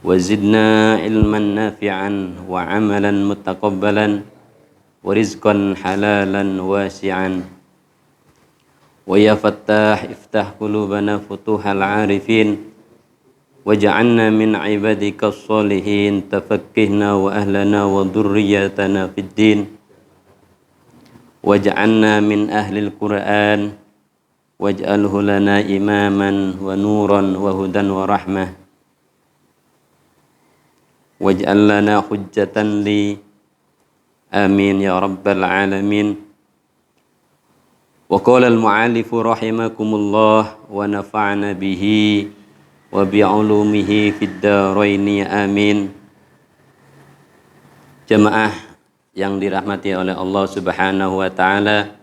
وزدنا علما نافعا وعملا متقبلا ورزقا حلالا واسعا ويا فتاح افتح قلوبنا فتوح العارفين واجعلنا من عبادك الصالحين تفقهنا وأهلنا وذرياتنا في الدين واجعلنا من أهل القرآن واجعله لنا إماما ونورا وهدى ورحمة واجعل لنا حجة لي آمين يا رب العالمين. وقال المؤلف رحمكم الله ونفعنا به وبعلومه في الدارين آمين. Jemaah yang dirahmati oleh Allah Subhanahu wa taala,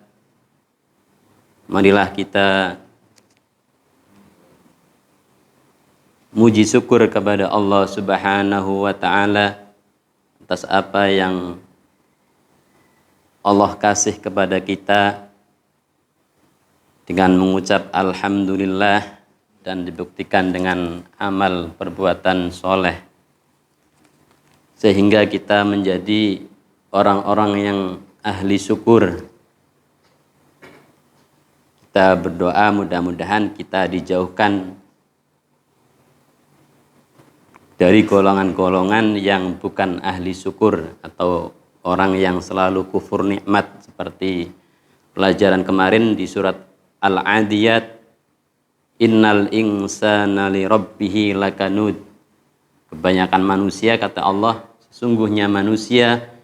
marilah kita muji syukur kepada Allah Subhanahu wa taala atas apa yang Allah kasih kepada kita dengan mengucap alhamdulillah dan dibuktikan dengan amal perbuatan soleh sehingga kita menjadi orang-orang yang ahli syukur. Kita berdoa mudah-mudahan kita dijauhkan dari golongan-golongan yang bukan ahli syukur atau orang yang selalu kufur nikmat, seperti pelajaran kemarin di surat Al-Adiyat, innal insana li rabbih lakanud. Kebanyakan manusia, kata Allah, sesungguhnya manusia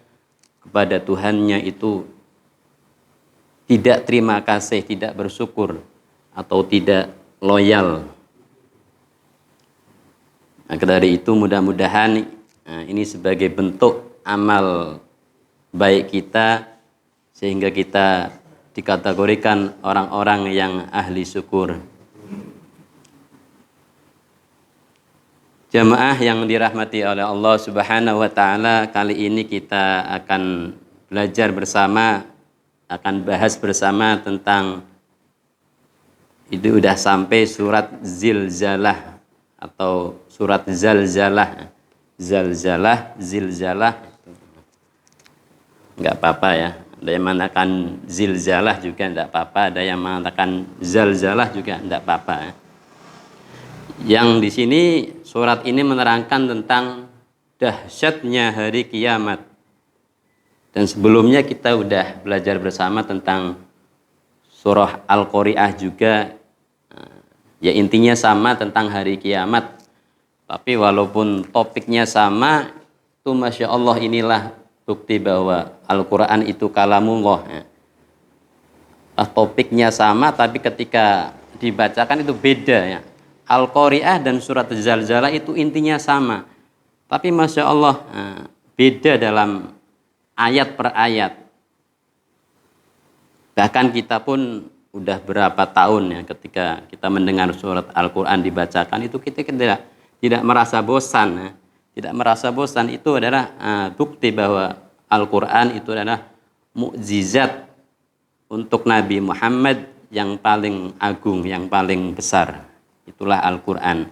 kepada Tuhannya itu tidak terima kasih, tidak bersyukur atau tidak loyal. Maka dari itu mudah-mudahan ini sebagai bentuk amal baik kita sehingga kita dikategorikan orang-orang yang ahli syukur. Jamaah yang dirahmati oleh Allah Subhanahu wa taala, kali ini kita akan belajar bersama, akan bahas bersama tentang itu udah sampai surat Zilzalah atau surat Zalzalah. Zalzalah, Zilzalah. Enggak apa-apa ya. Ada yang mengatakan Zilzalah juga enggak apa-apa, ada yang mengatakan Zalzalah juga enggak apa-apa ya. Yang di sini surat ini menerangkan tentang dahsyatnya hari kiamat. Dan sebelumnya kita udah belajar bersama tentang surah Al-Qari'ah juga. Ya intinya sama tentang hari kiamat. Tapi walaupun topiknya sama, itu Masya Allah inilah bukti bahwa Al-Quran itu kalamullah. Topiknya sama tapi ketika dibacakan itu beda ya. Al-Qari'ah dan surat Zalzalah itu intinya sama, tapi Masya Allah beda dalam ayat per ayat. Bahkan kita pun udah berapa tahun ya ketika kita mendengar surat Al-Quran dibacakan itu kita tidak merasa bosan ya. Tidak merasa bosan, itu adalah bukti bahwa Al-Quran itu adalah mukjizat untuk Nabi Muhammad yang paling agung, yang paling besar. Itulah Al-Quran.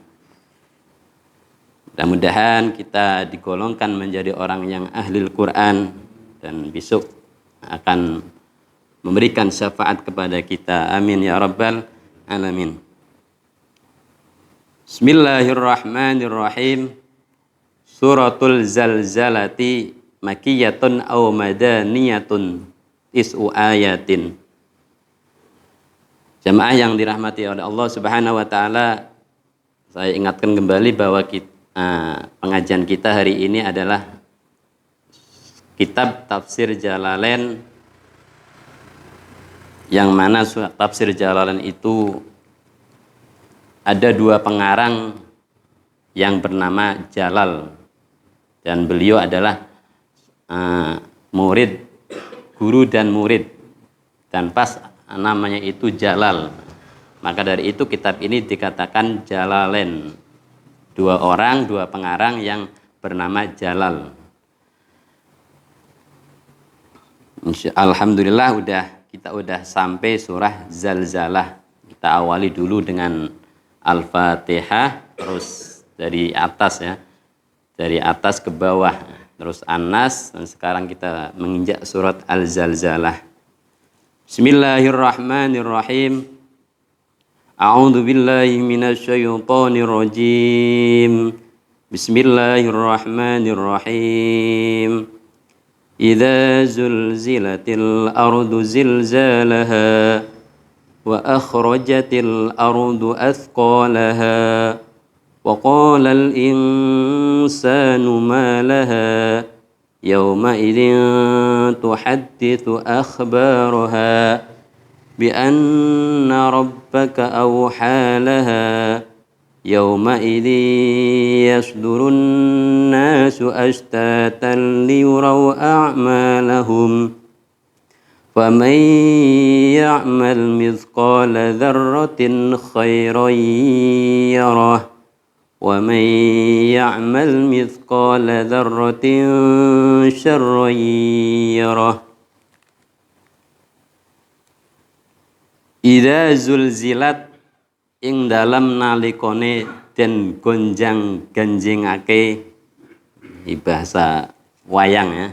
Mudah-mudahan kita digolongkan menjadi orang yang ahli Al-Quran dan besok akan memberikan syafaat kepada kita. Amin ya rabbal alamin. Bismillahirrahmanirrahim. Suratul Zalzalati makiyatun aw madaniyatun is'u ayatin. Jamaah yang dirahmati oleh Allah Subhanahu wa taala, saya ingatkan kembali bahwa pengajian kita hari ini adalah kitab Tafsir Jalalain, yang mana Tafsir Jalalain itu ada dua pengarang yang bernama Jalal, dan beliau adalah murid, guru dan murid, dan pas namanya itu Jalal. Maka dari itu kitab ini dikatakan Jalalain. Dua orang, dua pengarang yang bernama Jalal. Alhamdulillah kita udah sampai surah Zalzalah. Kita awali dulu dengan Al-Fatihah, terus dari atas ya. dari atas ke bawah, terus An-Nas, dan sekarang kita menginjak surat Al-Zalzalah. Bismillahirrahmanirrahim. A'udzu billahi minasyaitonir rajim. Bismillahirrahmanirrahim. Idza zulzilatil ardu zilzalaha wa akhrajatil ardu athqalaha wa qala al insanu ma laha yawma idzin tuhadditsu akhbaraha bi anna rabbaka awha laha yawma idzin yasdurun nasu ashtatan liyuraw a'malahum faman ya'mal mithqala dzarratin khairan yarah wa man ya'mal mithqala dzarratin syarran yarah. Idza zulzilat ing dalam nalikone den gonjang ganjingake, bahasa wayang ya,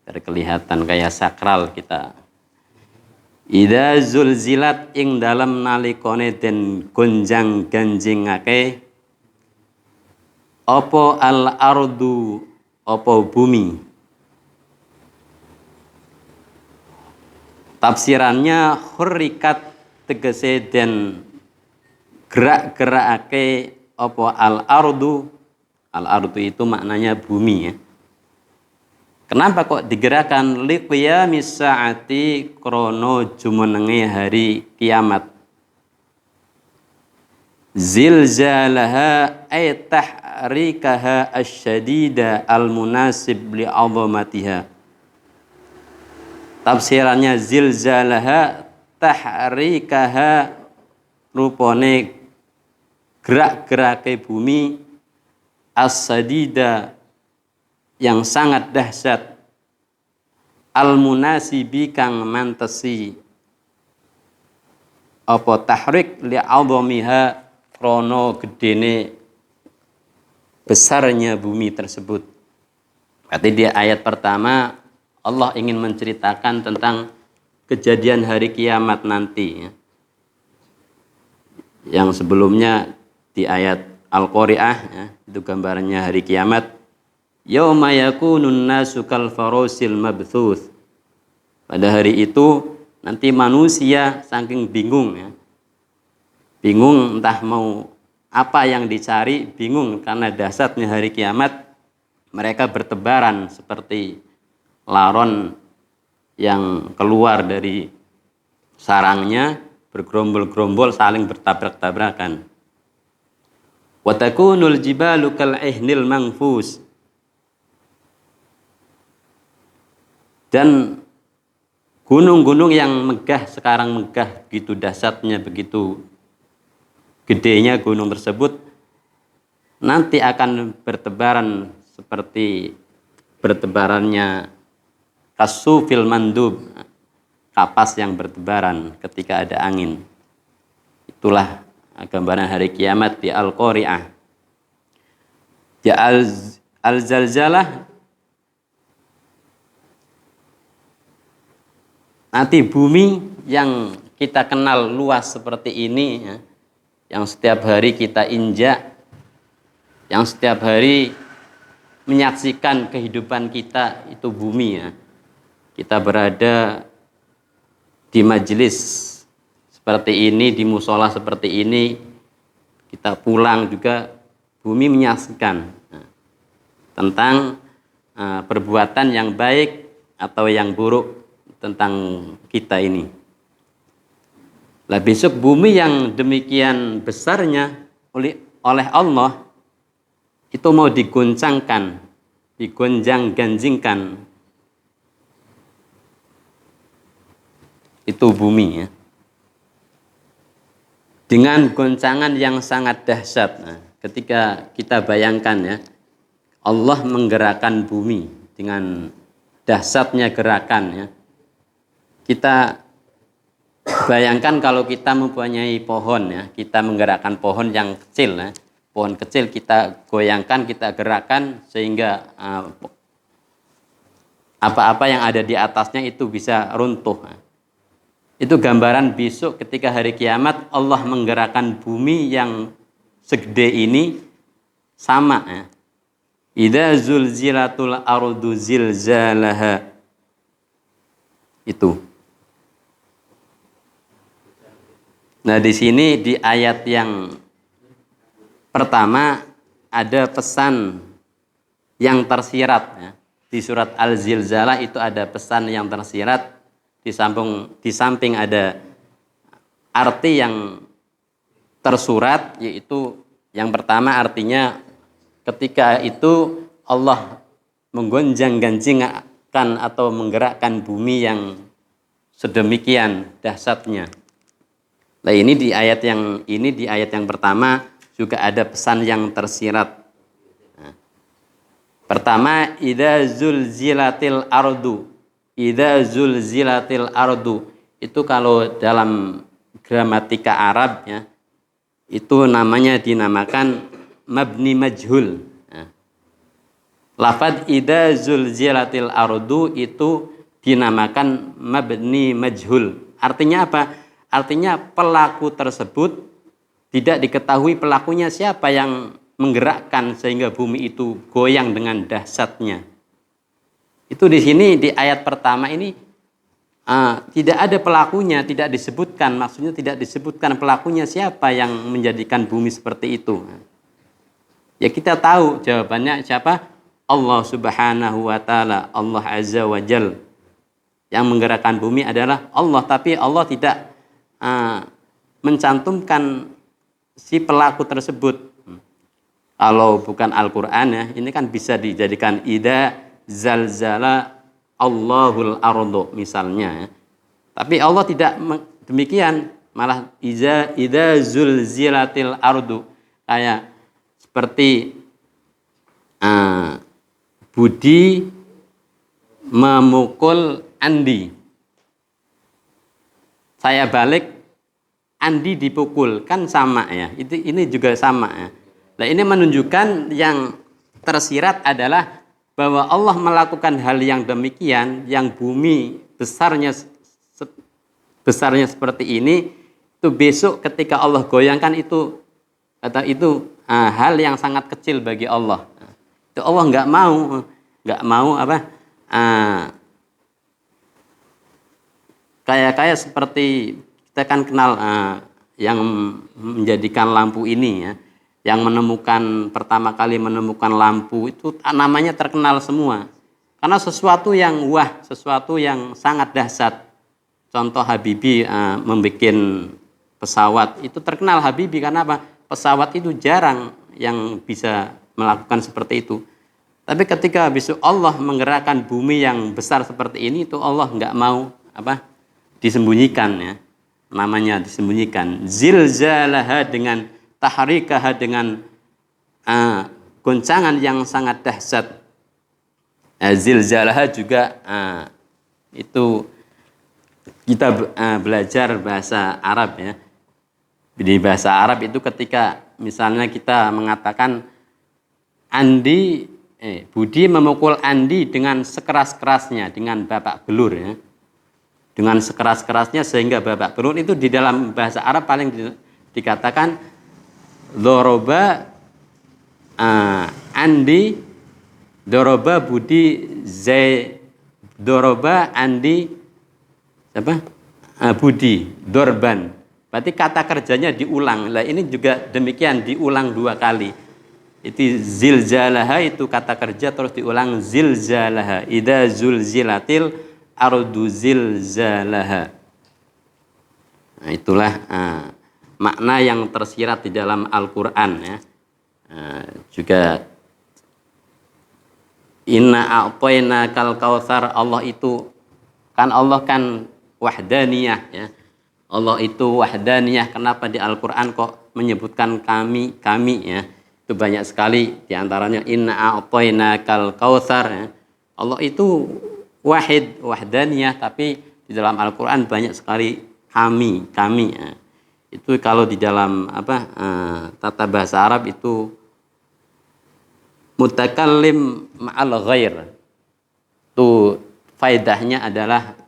biar kelihatan kayak sakral kita. Idza zulzilat ing dalam nalikone den gonjang ganjingake apa al ardu apa bumi. Tafsirannya hurrikat tegese den gerak-gerakake apa al ardu. Al ardu itu maknanya bumi ya. Kenapa kok digerakkan? Liqiyamis saati, krono jumenenge hari kiamat. Zilzalaha ay tahrikaha asyadida al-munasib li'azamatiha. Tafsirannya zilzalaha tahrikaha rupane gerak-gerake bumi as-sadida yang sangat dahsyat al-munasibi kang mantesi apa tahrik li'azamiha krono gedene besarnya bumi tersebut. Berarti di ayat pertama Allah ingin menceritakan tentang kejadian hari kiamat nanti ya. Yang sebelumnya di ayat Al-Qari'ah ya, itu gambarannya hari kiamat. Yauma yakunun nasu kal farosil mabthuth. Pada hari itu nanti manusia saking bingung ya. Bingung entah mau apa yang dicari, bingung karena dahsyatnya hari kiamat. Mereka bertebaran seperti laron yang keluar dari sarangnya, bergerombol-gerombol saling bertabrak-tabrakan. Wa takunul jibalu kal ihnil manfus. Dan gunung-gunung yang megah sekarang megah, begitu dahsyatnya, begitu gedenya gunung tersebut, nanti akan bertebaran seperti bertebarannya kasufil mandub, kapas yang bertebaran ketika ada angin. Itulah gambaran hari kiamat di Al-Qari'ah. Di Al-Zalzalah nanti bumi yang kita kenal luas seperti ini ya, yang setiap hari kita injak, yang setiap hari menyaksikan kehidupan kita, itu bumi ya. Kita berada di majelis seperti ini, di musola seperti ini, kita pulang juga, bumi menyaksikan tentang perbuatan yang baik atau yang buruk tentang kita ini. Lah besok bumi yang demikian besarnya oleh Allah itu mau digoncangkan, digonjang-ganjingkan. Itu bumi ya. Dengan goncangan yang sangat dahsyat. Nah, ketika kita bayangkan ya, Allah menggerakkan bumi dengan dahsyatnya gerakan ya. Kita bayangkan kalau kita mempunyai pohon ya, kita menggerakkan pohon yang kecil ya, pohon kecil kita goyangkan, kita gerakkan sehingga apa-apa yang ada di atasnya itu bisa runtuh. Itu gambaran besok ketika hari kiamat Allah menggerakkan bumi yang segede ini sama ya. Idza zulzilatul ardu zilzalaha. Itu. Nah, di sini di ayat yang pertama ada pesan yang tersirat ya. Di surat Al-Zilzalah itu ada pesan yang tersirat, di samping ada arti yang tersurat, yaitu yang pertama artinya ketika itu Allah menggonjang-ganjingkan atau menggerakkan bumi yang sedemikian dahsyatnya. Nah, ini di ayat yang pertama juga ada pesan yang tersirat. Pertama, idza zulzilatil ardu. Idza zulzilatil ardu. Itu kalau dalam gramatika Arab ya, itu namanya dinamakan mabni majhul. Ya. Lafadz idza zulzilatil ardu itu dinamakan mabni majhul. Artinya apa? Artinya pelaku tersebut tidak diketahui pelakunya siapa yang menggerakkan sehingga bumi itu goyang dengan dahsyatnya. Itu di sini di ayat pertama ini tidak ada pelakunya, tidak disebutkan. Maksudnya tidak disebutkan pelakunya siapa yang menjadikan bumi seperti itu. Ya kita tahu jawabannya siapa? Allah Subhanahu wa taala, Allah Azza wa Jal. Yang menggerakkan bumi adalah Allah, tapi Allah tidak mencantumkan si pelaku tersebut. Kalau bukan Al-Quran ya, ini kan bisa dijadikan idza zalzala Allahul ardo misalnya. Tapi Allah tidak demikian, malah idza zulzilatil ardu. Kayak seperti Budi memukul Andi. Saya balik, Andi dipukul, kan sama ya. Ini juga sama ya. Nah, ini menunjukkan yang tersirat adalah bahwa Allah melakukan hal yang demikian, yang bumi besarnya seperti ini, itu besok ketika Allah goyangkan itu hal yang sangat kecil bagi Allah. Itu Allah nggak mau kayak seperti kita kan kenal yang menjadikan lampu ini ya. Yang pertama kali menemukan lampu itu namanya terkenal semua. Karena sesuatu yang sesuatu yang sangat dahsyat. Contoh Habibie membuat pesawat, itu terkenal Habibie karena apa? Pesawat itu jarang yang bisa melakukan seperti itu. Tapi ketika besok Allah menggerakkan bumi yang besar seperti ini, itu Allah nggak mau disembunyikan ya. Namanya disembunyikan. Zilzalaha dengan tahrikaha dengan goncangan yang sangat dahsyat. Zilzalaha juga itu kita belajar bahasa Arab ya. Di bahasa Arab itu ketika misalnya kita mengatakan Budi memukul Andi dengan sekeras-kerasnya, dengan babak belur ya. Dengan sekeras-kerasnya sehingga babak belur itu di dalam bahasa Arab paling dikatakan Doroba Andi, Doroba Budi Doroba Andi Budi Dorban. Berarti kata kerjanya diulang. Lah ini juga demikian, diulang 2 kali. Itu zilzalaha itu kata kerja terus diulang zilzalaha. Idza zulzilatil ardu zilzalaha. Nah, itulah makna yang tersirat di dalam Al-Quran ya. Juga inna a'tayna kal kautsar, Allah itu Allah kan wahdaniyah ya. Allah itu wahdaniyah. Kenapa di Al-Quran kok menyebutkan kami ya. Itu banyak sekali diantaranya inna a'tayna kal kautsar ya. Allah itu wahdaniyah, tapi di dalam Al-Quran banyak sekali kami ya. Itu kalau di dalam tata bahasa Arab itu mutakallim ma'al ghair. Itu faedahnya adalah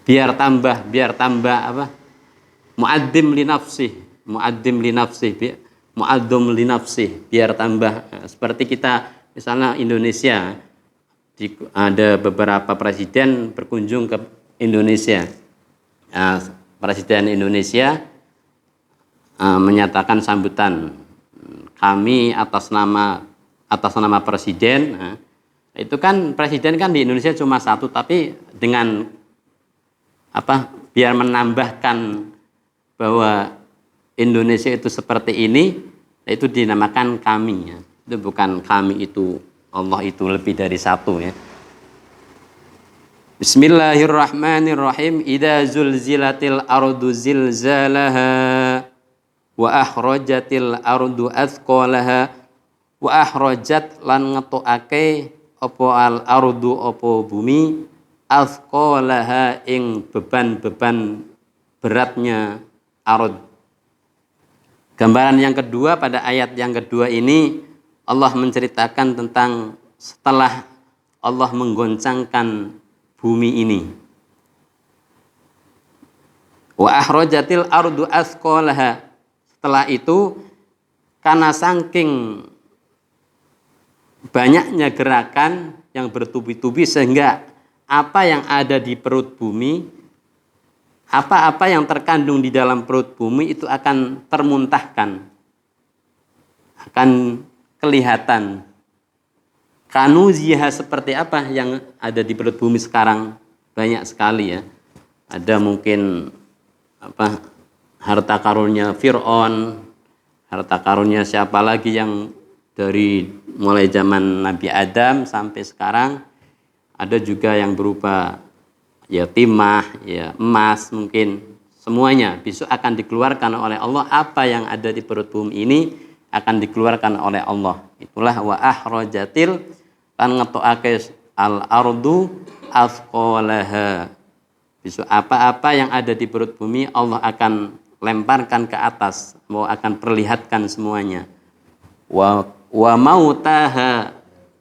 biar tambah muaddim li nafsih, biar tambah seperti kita misalnya Indonesia, ada beberapa presiden berkunjung ke Indonesia. Presiden Indonesia menyatakan sambutan, kami atas nama presiden. Itu kan presiden kan di Indonesia cuma satu, tapi dengan biar menambahkan bahwa Indonesia itu seperti ini, itu dinamakan kami. Itu bukan kami, itu Allah itu lebih dari satu ya. Bismillahirrahmanirrahim. Idza zulzilatil ardu zilzalaha wa akhrajatil ardu athqalaha wa akhrajat lan ngetokake apa al ardu apa bumi athqalaha ing beban-beban beratnya ard. Gambaran yang kedua pada ayat yang kedua ini Allah menceritakan tentang setelah Allah menggoncangkan bumi ini. Wa akhrajatil ardu athqalaha. Setelah itu karena saking banyaknya gerakan yang bertubi-tubi sehingga apa yang ada di perut bumi, apa-apa yang terkandung di dalam perut bumi itu akan termuntahkan, akan kelihatan. Kanuziha seperti apa yang ada di perut bumi sekarang banyak sekali ya. Ada mungkin harta karunnya Fir'aun, harta karunnya siapa lagi yang dari mulai zaman Nabi Adam sampai sekarang. Ada juga yang berupa ya timah, ya emas mungkin. Semuanya besok akan dikeluarkan oleh Allah. Apa yang ada di perut bumi ini akan dikeluarkan oleh Allah. Itulah wa akhrajatil lan ngetokake al ardu athqalaha. Besok apa-apa yang ada di perut bumi Allah akan lemparkan ke atas, mau akan perlihatkan semuanya. Wa mautaha,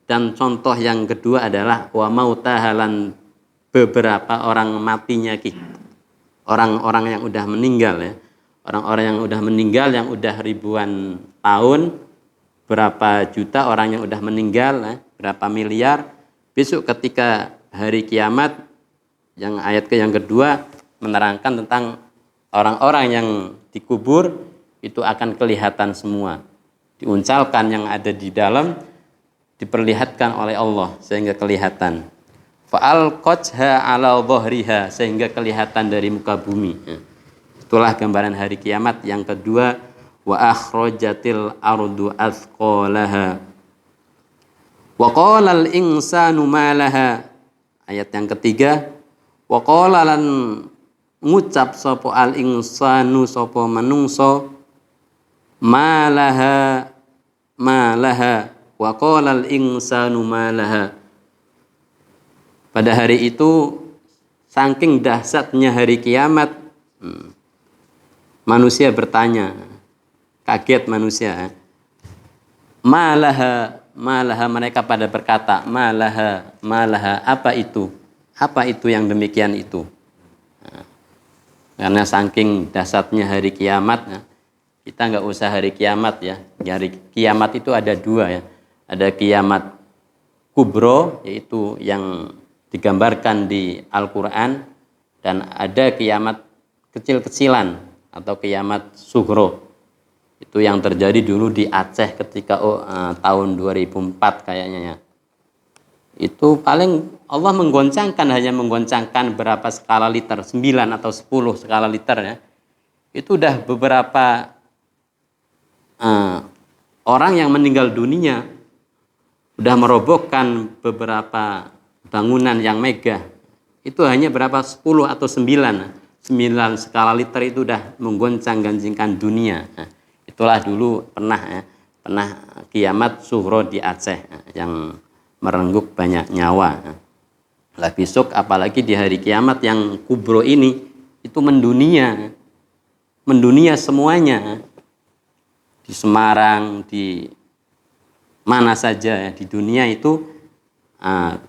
dan contoh yang kedua adalah wa mautaha lan beberapa orang matinya orang-orang yang udah meninggal ya. Orang-orang yang udah meninggal yang udah ribuan tahun, berapa juta orang yang udah meninggal ya, berapa miliar. Besok ketika hari kiamat, yang ayat yang kedua menerangkan tentang orang-orang yang dikubur itu akan kelihatan semua, diuncalkan yang ada di dalam, diperlihatkan oleh Allah sehingga kelihatan. Fa'alqatha 'ala dhahriha, sehingga kelihatan dari muka bumi. Itulah gambaran hari kiamat yang kedua. Wa akhrajatil ardu athqalaha wa qala al insanu ma laha. Ayat yang ketiga, wa qala lan ngucap sapa al insanu sapa manungsa ma laha wa qala al insanu ma laha. Pada hari itu saking dahsyatnya hari kiamat, manusia bertanya, kaget manusia. Malaha, mereka pada berkata, malaha, apa itu? Apa itu yang demikian itu? Karena saking dahsyatnya hari kiamat, kita nggak usah hari kiamat ya. Hari kiamat itu ada dua ya. Ada kiamat kubro, yaitu yang digambarkan di Al-Quran, dan ada kiamat kecil-kecilan atau kiamat sughro. Itu yang terjadi dulu di Aceh ketika tahun 2004 kayaknya ya. Itu paling Allah hanya menggoncangkan berapa skala liter, 9 atau 10 skala liter ya. Itu udah beberapa orang yang meninggal dunia, udah merobohkan beberapa bangunan yang megah. Itu hanya berapa, 10 atau 9 skala liter itu udah menggoncang-gancingkan dunia. Itulah dulu pernah kiamat sughro di Aceh yang merenggut banyak nyawa. Lah besok apalagi di hari kiamat yang kubro ini itu mendunia semuanya, di Semarang, di mana saja ya, di dunia itu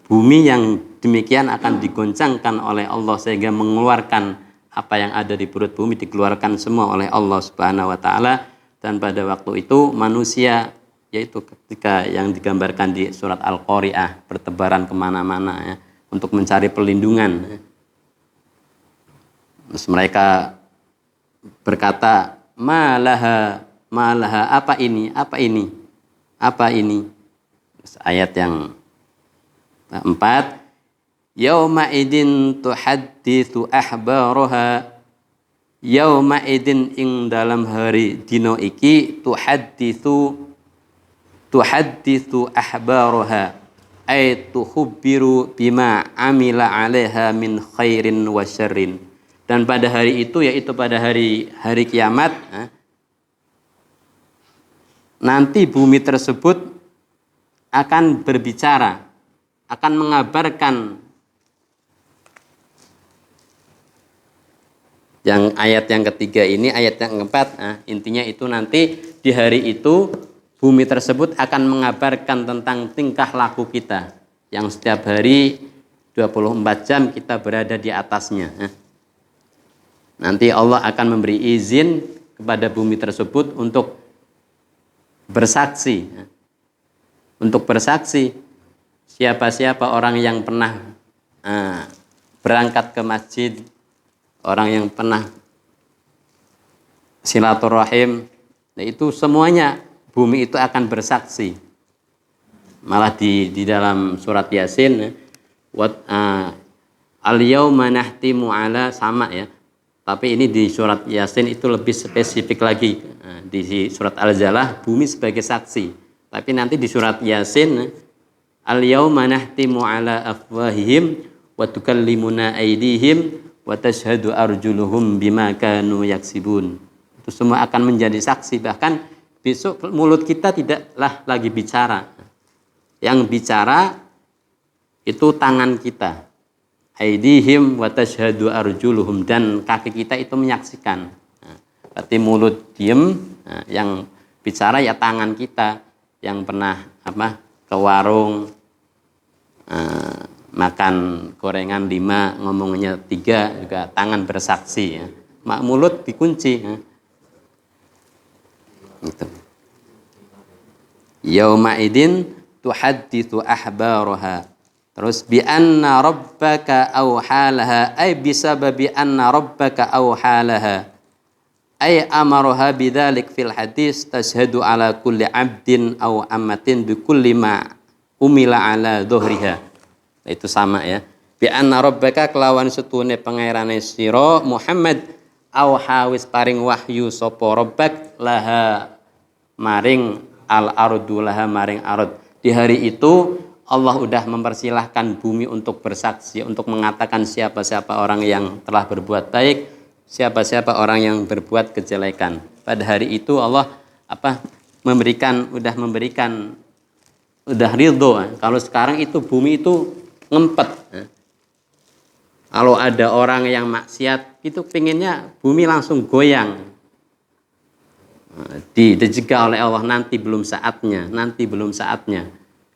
bumi yang demikian akan digoncangkan oleh Allah sehingga mengeluarkan apa yang ada di perut bumi, dikeluarkan semua oleh Allah Subhanahu wa taala. Dan pada waktu itu manusia, yaitu ketika yang digambarkan di surat Al-Qari'ah, bertebaran kemana-mana ya, untuk mencari perlindungan. Terus mereka berkata, malaha, apa ini? Terus ayat yang 4, yauma idin tuhadditsu ahbaraha, yauma idin ing dalam hari dino iki tuhadditsu ahbaraha ay tuhubbiru bima amila 'alaiha min khairin wa syarrin. Dan pada hari itu, yaitu pada hari kiamat, nanti bumi tersebut akan berbicara, akan mengabarkan. Yang ayat yang ketiga ini, ayat yang keempat, intinya itu nanti di hari itu bumi tersebut akan mengabarkan tentang tingkah laku kita yang setiap hari 24 jam kita berada di atasnya. Nanti Allah akan memberi izin kepada bumi tersebut untuk bersaksi. Untuk bersaksi siapa-siapa orang yang pernah berangkat ke masjid, orang yang pernah silaturahim, nah itu semuanya bumi itu akan bersaksi. Malah di dalam surat Yasin, al-yauma nahtimu ala, sama ya. Tapi ini di surat Yasin itu lebih spesifik lagi. Di surat Al-Zalah bumi sebagai saksi. Tapi nanti di surat Yasin, al-yauma nahtimu ala afwahihim wa tukallimuna aydihim wa tashhadu arjuluhum bima kanu yaksibun. Itu semua akan menjadi saksi. Bahkan besok mulut kita tidaklah lagi bicara. Yang bicara itu tangan kita. Aidihim wa tashhadu arjuluhum, dan kaki kita itu menyaksikan. Berarti mulut diem, yang bicara ya tangan kita. Yang pernah ke warung, makan gorengan 5, ngomongnya 3, juga tangan bersaksi ya. Mulut dikunci ya. Gitu. Yauma idin tuhadditsu ahbaraha. Terus bi anna rabbaka awhalaha, ay bisababi anna rabbaka awhalaha, ay amaraha bidzalik fil hadis tashhadu ala kulli abdin aw amatin bi kulli ma umila ala dhuhriha. Itu sama ya. Bi anna rabbaka kelawan setune pangerane sira Muhammad awhawis paring wahyu sapa rabbak laha maring al ardu, laha maring arad. Di hari itu Allah udah mempersilahkan bumi untuk bersaksi, untuk mengatakan siapa-siapa orang yang telah berbuat baik, siapa-siapa orang yang berbuat kejelekan. Pada hari itu Allah udah ridho. Kalau sekarang itu bumi itu ngempet. Kalau ada orang yang maksiat, itu pengennya bumi langsung goyang. Dicegah oleh Allah, nanti belum saatnya.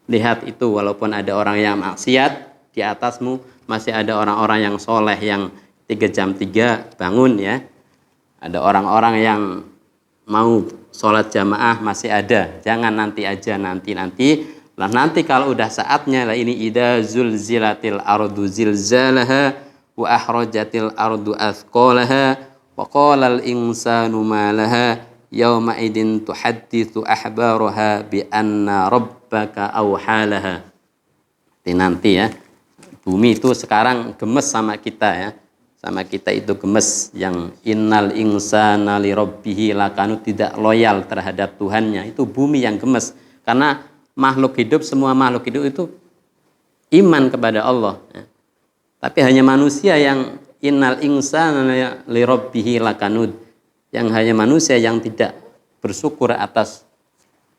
Lihat itu, walaupun ada orang yang maksiat di atasmu, masih ada orang-orang yang soleh yang 3 jam 3 bangun ya. Ada orang-orang yang mau sholat jamaah masih ada. Jangan nanti aja, nanti. Lah nanti kalau udah saatnya, lah ini idza zulzilatil ardu zilzalaha wa akhrajatil ardu athqalaha wa qala al insanu ma laha yauma idin tuhadditsu ahbaraha bi anna rabbaka awhalaha. Nanti ya, bumi itu sekarang gemes sama kita ya. Sama kita itu gemes, yang innal insana li rabbih lakanu, tidak loyal terhadap Tuhannya. Itu bumi yang gemes. Karena semua makhluk hidup itu iman kepada Allah ya. Tapi hanya manusia yang innal insana li rabbih lakanud, yang hanya manusia yang tidak bersyukur atas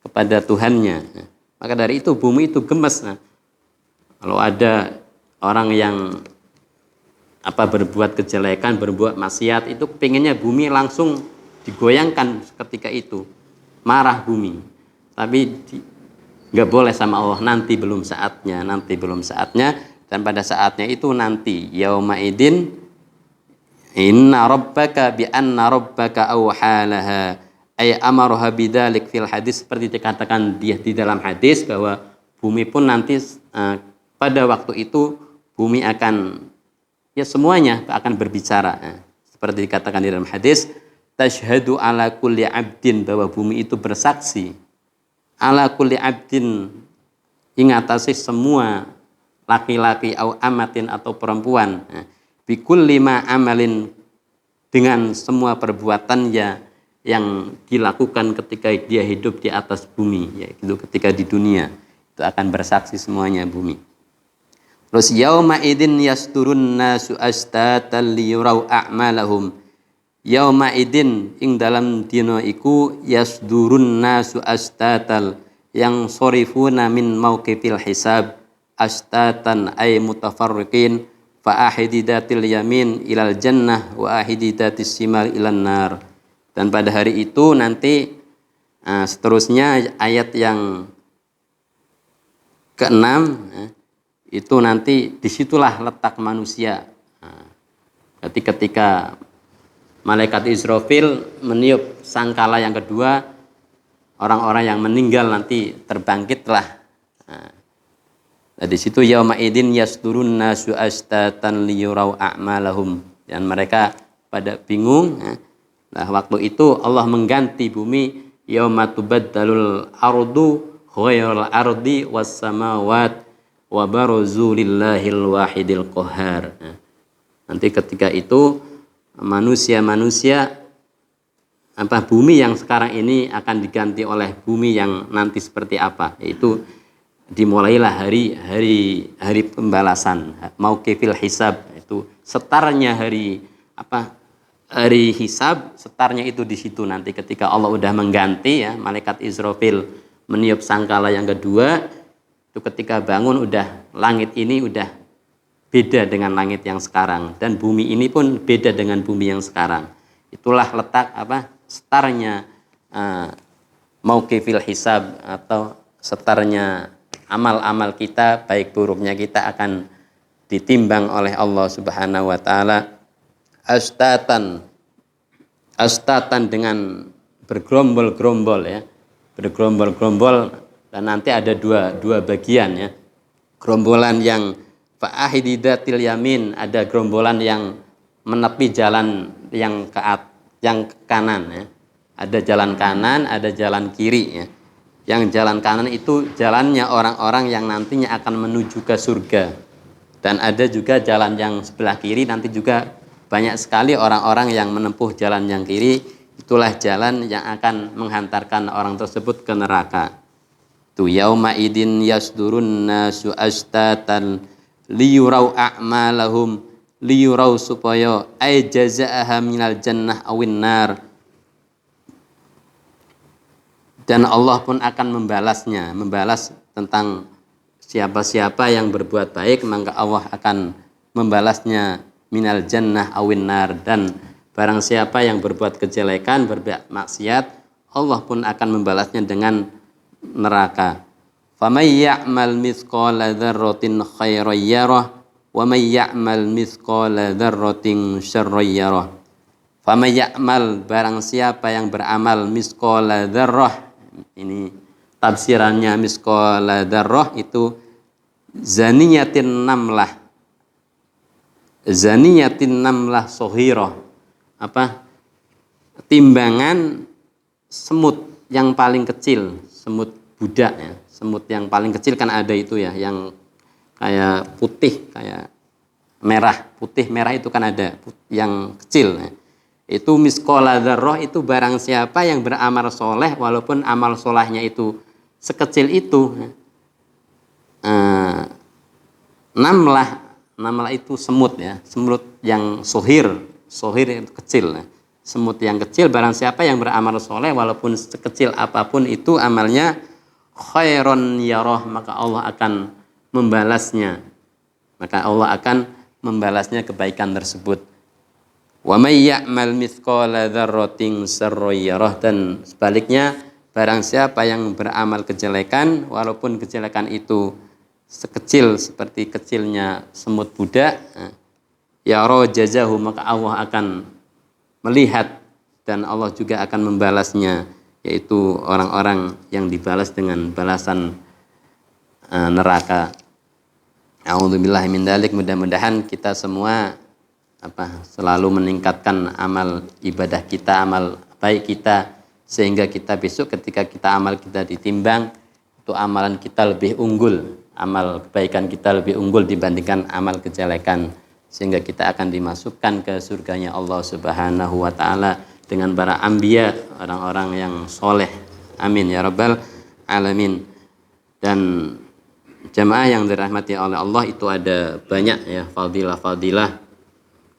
kepada Tuhannya. Maka dari itu bumi itu gemes. Kalau ada orang yang berbuat kejelekan, berbuat maksiat itu pengennya bumi langsung digoyangkan ketika itu, marah bumi. Tapi nggak boleh sama Allah, nanti belum saatnya, dan pada saatnya itu nanti yauma idin inna rabbaka bi anna rabbaka awhalaha ay amaroha bidzalik fil hadis, seperti dikatakan di dalam hadis bahwa bumi pun nanti pada waktu itu bumi akan semuanya akan berbicara. Seperti dikatakan di dalam hadis, tashhadu ala kulli abdin, bahwa bumi itu bersaksi ala kulli abdin, ingatasi semua laki-laki au amatin atau perempuan, bikul lima amalin, dengan semua perbuatannya yang dilakukan ketika dia hidup di atas bumi, yaitu ketika di dunia itu akan bersaksi semuanya bumi. Terus yauma idin yasturun nasu astatan liyurau a'malahum, yauma idin ing dalam dina iku yasdurun nasu astatal, yang sorifuna min mauqifil hisab, astatan ay mutafarriqin, fa ahididatil yamin ilal jannah wa ahididatis simal ilan nar. Dan pada hari itu nanti seterusnya ayat yang ke-6 itu nanti disitulah letak manusia. Berarti ketika malaikat Israfil meniup sangkala yang kedua, orang-orang yang meninggal nanti terbangkitlah. Nah, di situ yauma idin yasdurun nasu astatan liyurau a'malahum, dan mereka pada bingung. Nah, waktu itu Allah mengganti bumi, yauma tubaddalul ardu ghairal ardi was samawat wa baruzu lillahil wahidil qahhar. Nanti ketika itu manusia-manusia bumi yang sekarang ini akan diganti oleh bumi yang nanti seperti apa, yaitu dimulailah hari pembalasan, mauqifil hisab, itu setarnya hari hisab, setarnya itu di situ nanti ketika Allah udah mengganti, malaikat Israfil meniup sangkala yang kedua, itu ketika bangun udah langit ini udah beda dengan langit yang sekarang, dan bumi ini pun beda dengan bumi yang sekarang. Itulah letak setarnya mauqifil hisab, atau setarnya amal-amal kita, baik buruknya kita akan ditimbang oleh Allah Subhanahu wa taala astatan dengan bergerombol-gerombol, bergerombol-gerombol, dan nanti ada dua bagian, gerombolan yang fa'ahididatil yamin, ada gerombolan yang menepi jalan yang ke kanan, ada jalan kanan, ada jalan kiri, Yang jalan kanan itu jalannya orang-orang yang nantinya akan menuju ke surga, dan ada juga jalan yang sebelah kiri, nanti juga banyak sekali orang-orang yang menempuh jalan yang kiri. Itulah jalan yang akan menghantarkan orang tersebut ke neraka. Tu yauma idin yasdurun nasu astatan liyurau a'malahum, liyurau supaya ay jazaaha minal jannah awin nar, dan Allah pun akan membalas tentang siapa-siapa yang berbuat baik, maka Allah akan membalasnya minal jannah awin nar, dan barang siapa yang berbuat kejelekan, berbuat maksiat, Allah pun akan membalasnya dengan neraka. Famay ya'mal mithqala dzarratin khairan yarah wa may ya'mal mithqala dzarratin syarran yarah. Famay ya'mal, barang siapa yang beramal mithqala dzarrah, ini tafsirannya mithqala dzarrah itu zaniyatin namlah sohirah, timbangan semut yang paling kecil, semut budak, semut yang paling kecil kan ada itu yang kayak putih, kayak merah, putih merah itu kan ada yang kecil, itu misqala dzarrah, itu barang siapa yang beramal soleh walaupun amal solehnya itu sekecil itu, namlah itu semut, semut yang sohir itu kecil, semut yang kecil, barang siapa yang beramal soleh walaupun sekecil apapun itu amalnya, khairon yarah, maka Allah akan membalasnya maka Allah akan membalasnya kebaikan tersebut. Wa may ya'mal mithqala dzarratin sarran yarah, dan sebaliknya barang siapa yang beramal kejelekan walaupun kejelekan itu sekecil seperti kecilnya semut budak, yara jazahu, maka Allah akan melihat dan Allah juga akan membalasnya, yaitu orang-orang yang dibalas dengan balasan neraka. A'udzubillahi min dzalik. Mudah-mudahan kita semua selalu meningkatkan amal ibadah kita, amal baik kita, sehingga kita besok ketika amal kita ditimbang, itu amalan kita lebih unggul, amal kebaikan kita lebih unggul dibandingkan amal kejelekan, sehingga kita akan dimasukkan ke surganya Allah Subhanahu wa taala dengan para anbiya, orang-orang yang soleh. Amin ya rabbal alamin. Dan jamaah yang dirahmati oleh Allah, itu ada banyak ya fadilah-fadilah,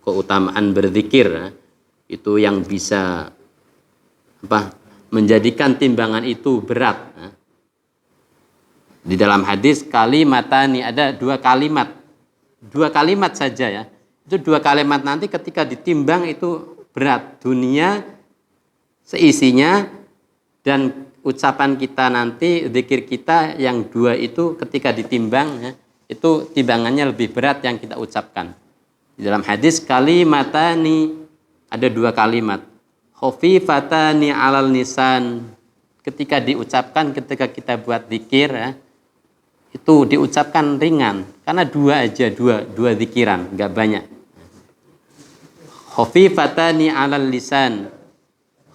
keutamaan berzikir, itu yang bisa menjadikan timbangan itu berat. Di dalam hadis kalimatani, ada dua kalimat saja ya. Itu dua kalimat nanti ketika ditimbang itu berat, dunia seisinya dan ucapan kita nanti, zikir kita yang dua itu ketika ditimbang ya, itu timbangannya lebih berat yang kita ucapkan. Di dalam hadis kalimatani, ada dua kalimat, khafifatani alal lisan, ketika diucapkan ketika kita buat zikir ya, itu diucapkan ringan karena dua aja, dua zikiran, enggak banyak. Khafifatani alal lisan,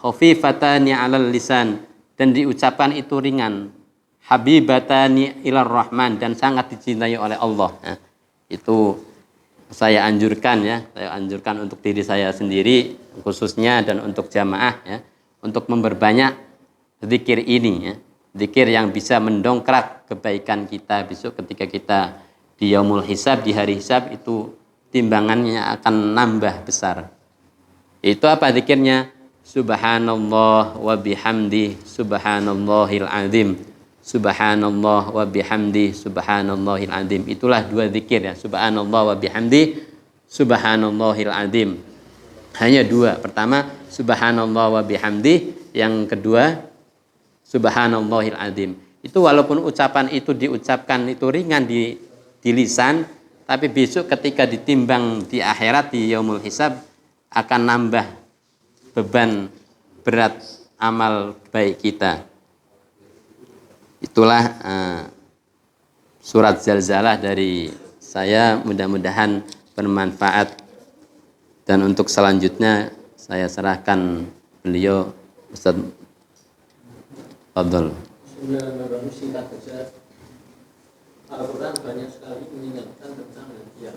khafifatani alal lisan, dan diucapkan itu ringan. Habibatani ilar rahman, dan sangat dicintai oleh Allah. Nah, itu saya anjurkan untuk diri saya sendiri khususnya dan untuk jamaah ya, untuk memperbanyak zikir ini ya. Zikir yang bisa mendongkrak kebaikan kita besok ketika kita di yaumul hisab, di hari hisab, itu timbangannya akan nambah besar. Itu apa zikirnya? Subhanallah wa bihamdi subhanallahil azim. Subhanallah wa bihamdi subhanallahil azim. Itulah dua zikir ya, subhanallah wa bihamdi subhanallahil azim. Hanya dua. Pertama subhanallah wa bihamdi, yang kedua subhanallahil azim. Itu walaupun ucapan itu diucapkan itu ringan di lisan, tapi besok ketika ditimbang di akhirat, di yaumul hisab, akan nambah beban berat amal baik kita. Itulah surat Zalzalah dari saya, mudah-mudahan bermanfaat. Dan untuk selanjutnya saya serahkan beliau, Ustaz. Fadhol. Bismillahirrahmanirrahim. Singkat saja. Al-Quran banyak sekali mengingatkan tentang hadiah.